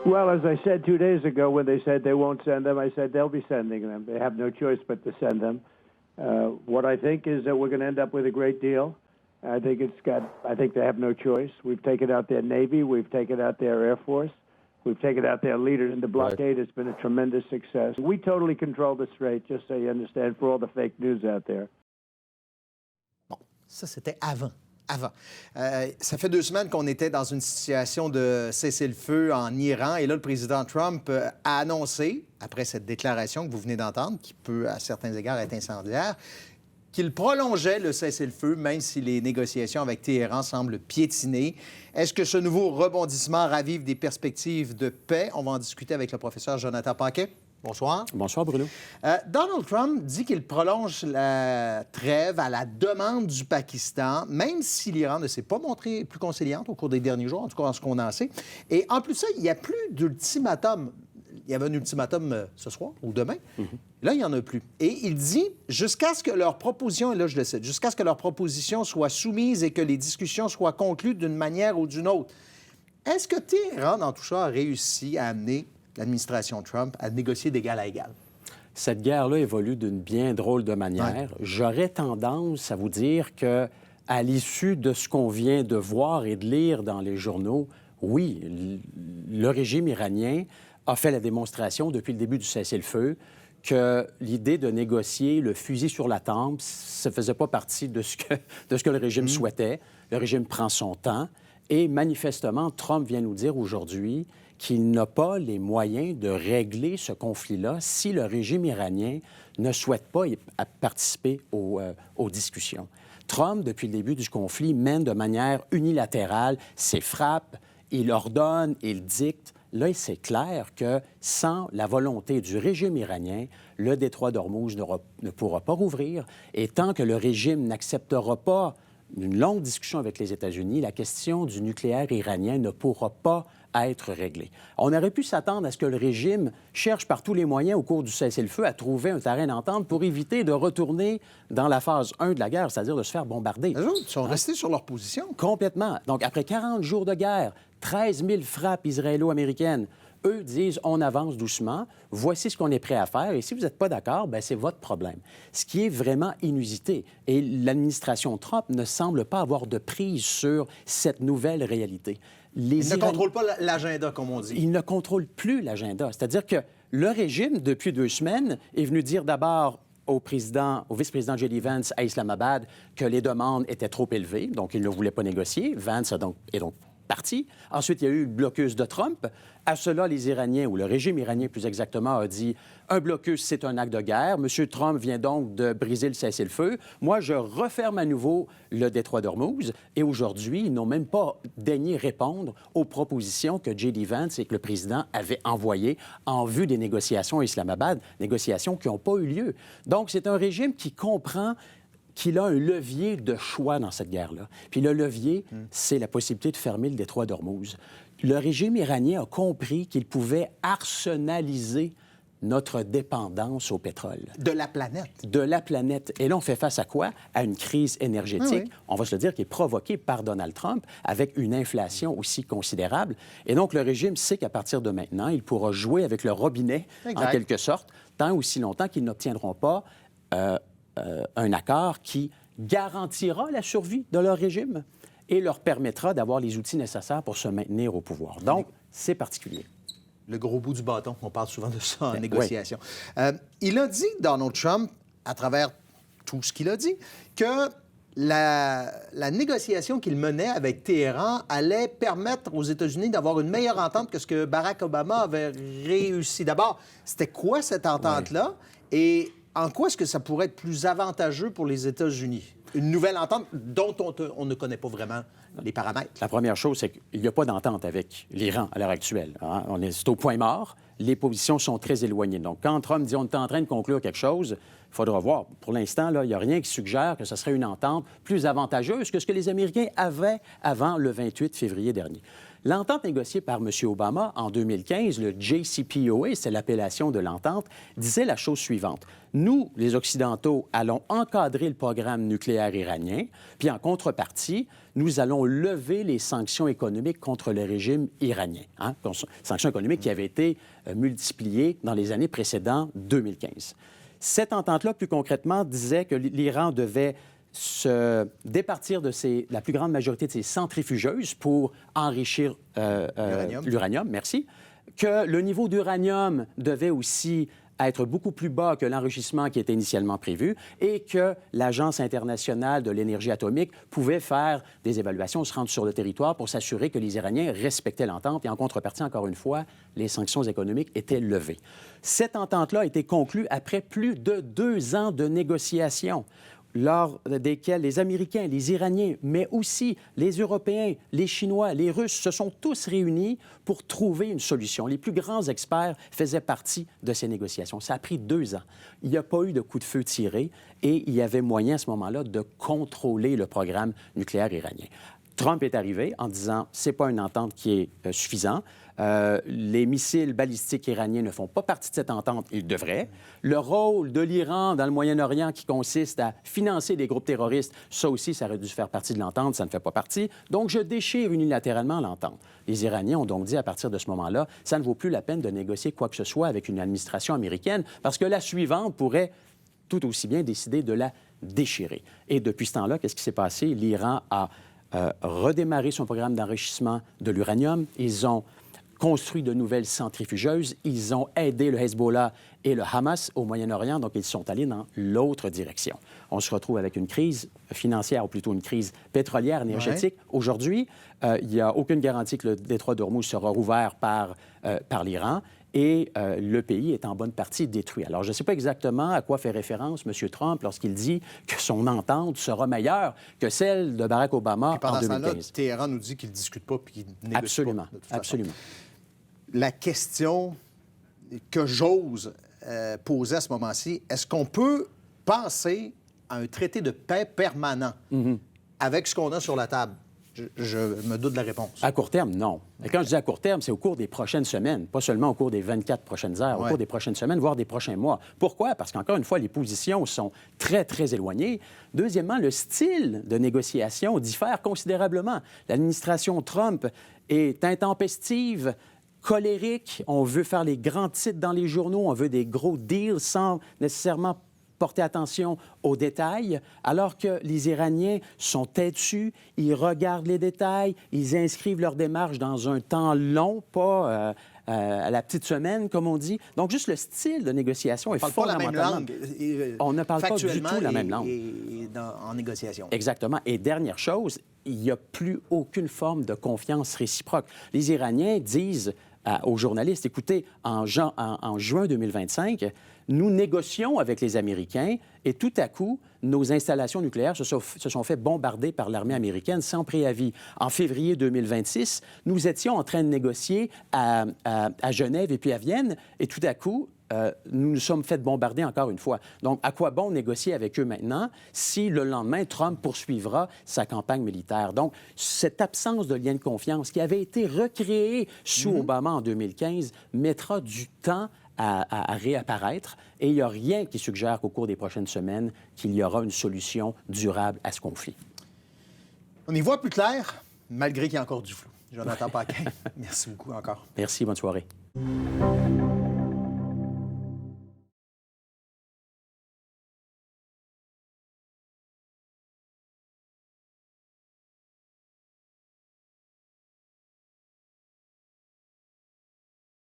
Well, as I said 2 days ago when they said they won't send them, I said they'll be sending them. They have no choice but to send them. What I think is that we're going to end up with a great deal. I think they have no choice. We've taken out their Navy. We've taken out their Air Force. We've taken out their leaders. And the blockade has been a tremendous success. We totally control the strait, just so you understand, for all the fake news out there. Bon, ça, c'était avant. Ça fait 2 semaines qu'on était dans une situation de cessez-le-feu en Iran. Et là, le président Trump a annoncé, après cette déclaration que vous venez d'entendre, qui peut, à certains égards, être incendiaire, qu'il prolongeait le cessez-le-feu, même si les négociations avec Téhéran semblent piétiner. Est-ce que ce nouveau rebondissement ravive des perspectives de paix? On va en discuter avec le professeur Jonathan Paquet. Bonsoir. Bonsoir, Bruno. Donald Trump dit qu'il prolonge la trêve à la demande du Pakistan, même si l'Iran ne s'est pas montré plus conciliante au cours des derniers jours, en tout cas en ce qu'on en sait. Et en plus de ça, il n'y a plus d'ultimatum. Il y avait un ultimatum ce soir ou demain. Là, il n'y en a plus. Et il dit, jusqu'à ce que leur proposition, et là je le cite, jusqu'à ce que leur proposition soit soumise et que les discussions soient conclues d'une manière ou d'une autre. Est-ce que Téhéran, dans tout ça, a réussi à amener l'administration Trump à négocier d'égal à égal? Cette guerre-là évolue d'une bien drôle de manière. Ouais. J'aurais tendance à vous dire que, à l'issue de ce qu'on vient de voir et de lire dans les journaux, oui, le régime iranien a fait la démonstration depuis le début du cessez-le-feu que l'idée de négocier le fusil sur la tempe, ça ne faisait pas partie de ce que le régime souhaitait. Le régime prend son temps et manifestement, Trump vient nous dire aujourd'hui qu'il n'a pas les moyens de régler ce conflit-là si le régime iranien ne souhaite pas participer aux discussions. Trump, depuis le début du conflit, mène de manière unilatérale ses frappes, il ordonne, il dicte. Là, c'est clair que sans la volonté du régime iranien, le détroit d'Ormuz ne pourra pas rouvrir. Et tant que le régime n'acceptera pas une longue discussion avec les États-Unis, la question du nucléaire iranien ne pourra pas être réglée. On aurait pu s'attendre à ce que le régime cherche par tous les moyens au cours du cessez-le-feu à trouver un terrain d'entente pour éviter de retourner dans la phase 1 de la guerre, c'est-à-dire de se faire bombarder. Les autres sont restés sur leur position. Complètement. Donc, après 40 jours de guerre, 13 000 frappes israélo-américaines, eux disent, on avance doucement, voici ce qu'on est prêt à faire, et si vous n'êtes pas d'accord, bien, c'est votre problème. Ce qui est vraiment inusité. Et l'administration Trump ne semble pas avoir de prise sur cette nouvelle réalité. Ils ne contrôlent pas l'agenda, comme on dit. Ils ne contrôlent plus l'agenda. C'est-à-dire que le régime, depuis 2 semaines, est venu dire d'abord au vice-président J.D. Vance à Islamabad que les demandes étaient trop élevées, donc il ne voulait pas négocier. Vance est donc parti. Ensuite, il y a eu le blocus de Trump. À cela, les Iraniens, ou le régime iranien plus exactement, a dit « un blocus, c'est un acte de guerre ». M. Trump vient donc de briser le cessez-le-feu. Moi, je referme à nouveau le détroit d'Ormuz. Et aujourd'hui, ils n'ont même pas daigné répondre aux propositions que J.D. Vance et que le président avaient envoyées en vue des négociations à Islamabad, négociations qui n'ont pas eu lieu. Donc, c'est un régime qui comprend qu'il a un levier de choix dans cette guerre-là. Puis le levier, c'est la possibilité de fermer le détroit d'Ormuz. Le régime iranien a compris qu'il pouvait arsenaliser notre dépendance au pétrole. De la planète. De la planète. Et là, on fait face à quoi? À une crise énergétique, on va se le dire, qui est provoquée par Donald Trump, avec une inflation aussi considérable. Et donc, le régime sait qu'à partir de maintenant, il pourra jouer avec le robinet, en quelque sorte, tant aussi longtemps qu'ils n'obtiendront pas un accord qui garantira la survie de leur régime et leur permettra d'avoir les outils nécessaires pour se maintenir au pouvoir. Donc, c'est particulier. Le gros bout du bâton, on parle souvent de ça en négociation. Oui. Il a dit, Donald Trump, à travers tout ce qu'il a dit, que la négociation qu'il menait avec Téhéran allait permettre aux États-Unis d'avoir une meilleure entente que ce que Barack Obama avait réussi. D'abord, c'était quoi cette entente-là? Et en quoi est-ce que ça pourrait être plus avantageux pour les États-Unis? Une nouvelle entente dont on ne connaît pas vraiment les paramètres. La première chose, c'est qu'il n'y a pas d'entente avec l'Iran à l'heure actuelle. Hein? C'est au point mort. Les positions sont très éloignées. Donc, quand Trump dit on est en train de conclure quelque chose, il faudra voir. Pour l'instant, il n'y a rien qui suggère que ce serait une entente plus avantageuse que ce que les Américains avaient avant le 28 février dernier. L'entente négociée par M. Obama en 2015, le JCPOA, c'est l'appellation de l'entente, disait la chose suivante. Nous, les Occidentaux, allons encadrer le programme nucléaire iranien, puis en contrepartie, nous allons lever les sanctions économiques contre le régime iranien. Hein? Sanctions économiques qui avaient été multipliées dans les années précédentes 2015. Cette entente-là, plus concrètement, disait que l'Iran devait se départir de la plus grande majorité de ses centrifugeuses pour enrichir l'uranium, merci, que le niveau d'uranium devait aussi être beaucoup plus bas que l'enrichissement qui était initialement prévu et que l'Agence internationale de l'énergie atomique pouvait faire des évaluations, se rendre sur le territoire pour s'assurer que les Iraniens respectaient l'entente et en contrepartie, encore une fois, les sanctions économiques étaient levées. Cette entente-là a été conclue après plus de 2 ans de négociations, lors desquels les Américains, les Iraniens, mais aussi les Européens, les Chinois, les Russes se sont tous réunis pour trouver une solution. Les plus grands experts faisaient partie de ces négociations. Ça a pris 2 ans. Il n'y a pas eu de coup de feu tiré et il y avait moyen à ce moment-là de contrôler le programme nucléaire iranien. Trump est arrivé en disant « c'est pas une entente qui est suffisante ». Les missiles balistiques iraniens ne font pas partie de cette entente, ils devraient. Le rôle de l'Iran dans le Moyen-Orient qui consiste à financer des groupes terroristes, ça aussi, ça aurait dû faire partie de l'entente, ça ne fait pas partie. Donc, je déchire unilatéralement l'entente. Les Iraniens ont donc dit à partir de ce moment-là, ça ne vaut plus la peine de négocier quoi que ce soit avec une administration américaine parce que la suivante pourrait tout aussi bien décider de la déchirer. Et depuis ce temps-là, qu'est-ce qui s'est passé? L'Iran a redémarré son programme d'enrichissement de l'uranium. Ils ont construit de nouvelles centrifugeuses. Ils ont aidé le Hezbollah et le Hamas au Moyen-Orient, donc ils sont allés dans l'autre direction. On se retrouve avec une crise financière, ou plutôt une crise pétrolière, énergétique. Ouais. Aujourd'hui, il n'y a aucune garantie que le détroit d'Ormuz sera rouvert par l'Iran. Et le pays est en bonne partie détruit. Alors, je ne sais pas exactement à quoi fait référence M. Trump lorsqu'il dit que son entente sera meilleure que celle de Barack Obama en 2015. Pendant ce temps-là, Téhéran nous dit qu'il ne discute pas puis qu'il négocie absolument, pas. Absolument. La question que j'ose poser à ce moment-ci, est-ce qu'on peut penser à un traité de paix permanent avec ce qu'on a sur la table? Je me doute de la réponse. À court terme, non. Et quand je dis à court terme, c'est au cours des prochaines semaines, pas seulement au cours des 24 prochaines heures, au cours des prochaines semaines, voire des prochains mois. Pourquoi? Parce qu'encore une fois, les positions sont très, très éloignées. Deuxièmement, le style de négociation diffère considérablement. L'administration Trump est intempestive, colérique. On veut faire les grands titres dans les journaux, on veut des gros deals sans nécessairement porter attention aux détails, alors que les Iraniens sont têtus, ils regardent les détails, ils inscrivent leur démarche dans un temps long, pas à la petite semaine, comme on dit. Donc, juste le style de négociation est fondamentalement... On ne parle pas du tout la même langue. En négociation. Exactement. Et dernière chose, il n'y a plus aucune forme de confiance réciproque. Les Iraniens disent aux journalistes, écoutez, en juin 2025, nous négocions avec les Américains et tout à coup, nos installations nucléaires se sont fait bombarder par l'armée américaine sans préavis. En février 2026, nous étions en train de négocier à Genève et puis à Vienne et tout à coup, nous nous sommes fait bombarder encore une fois. Donc, à quoi bon négocier avec eux maintenant si le lendemain, Trump poursuivra sa campagne militaire? Donc, cette absence de lien de confiance qui avait été recréée sous Obama en 2015 mettra du temps à réapparaître et il n'y a rien qui suggère qu'au cours des prochaines semaines, qu'il y aura une solution durable à ce conflit. On y voit plus clair, malgré qu'il y a encore du flou. Jonathan Paquin, merci beaucoup encore. Merci, bonne soirée.